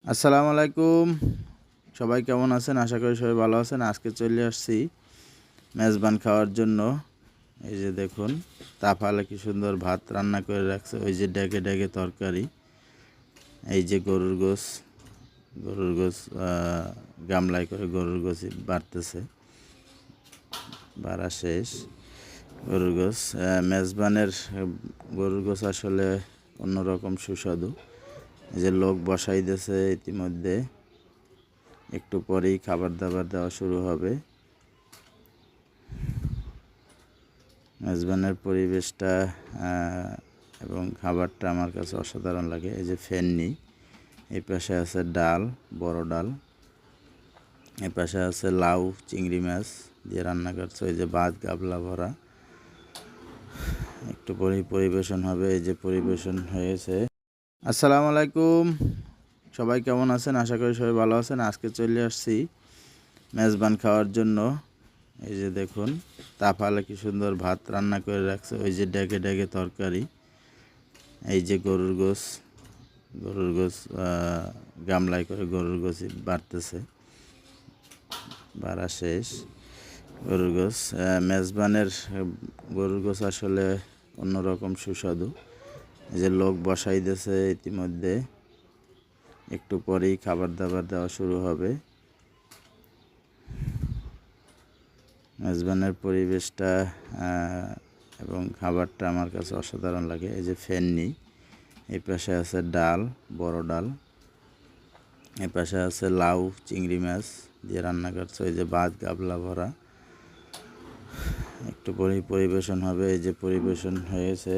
আসসালামু আলাইকুম। সবাই কেমন আছেন? আশা করি সবাই ভালো আছেন। আজকে চলে আসছি মেজবান খাওয়ার জন্য। এই যে দেখুন, তাফালে কি সুন্দর ভাত রান্না করে রাখছে। ওই যে ডেকে ডেকে তরকারি। এই যে গরুর গোস গামলায় করে গরুর গোস বাড়তেছে, বাড়া শেষ। গরুর গোস মেজবানের গরুর গোস আসলে অন্যরকম সুস্বাদু। এই যে লোক বসাই দিয়েছে ইতিমধ্যে, একটু পরেই খাবার দাবার দেওয়া শুরু হবে। মেজবানের পরিবেশটা এবং খাবারটা আমার কাছে অসাধারণ লাগে। এই যে ফেন্নি, এই পাশে আছে ডাল, বড় ডাল, এই পাশে আছে লাউ চিংড়ি মাছ দিয়ে রান্না করছে। এই যে ভাত গাবলা ভরা, একটু পরেই পরিবেশন হবে। এই যে পরিবেশন হয়েছে। আসসালামু আলাইকুম। সবাই কেমন আছেন? আশা করি সবাই ভালো আছেন। আজকে চলে আসছি মেজবান খাওয়ার জন্য। এই যে দেখুন, তাফালে কি সুন্দর ভাত রান্না করে রাখছে। ওই যে ডেকে ডেকে তরকারি। এই যে গরুর গোস গামলায় করে গরুর গোস বাড়তেছে, বাড়া শেষ। গরুর গোস মেজবানের গরুর গোস আসলে অন্যরকম সুস্বাদু। এই যে লোক বসাই দিয়েছে ইতিমধ্যে, একটু পরেই খাবার দাবার দেওয়া শুরু হবে। মেজবানের পরিবেশটা এবং খাবারটা আমার কাছে অসাধারণ লাগে। এই যে ফেন্নি, এই পাশে আছে ডাল, বড় ডাল, এই পাশে আছে লাউ চিংড়ি মাছ দিয়ে রান্না করছে। এই যে ভাত গাবলা ভরা, একটু পরেই পরিবেশন হবে। এই যে পরিবেশন হয়েছে।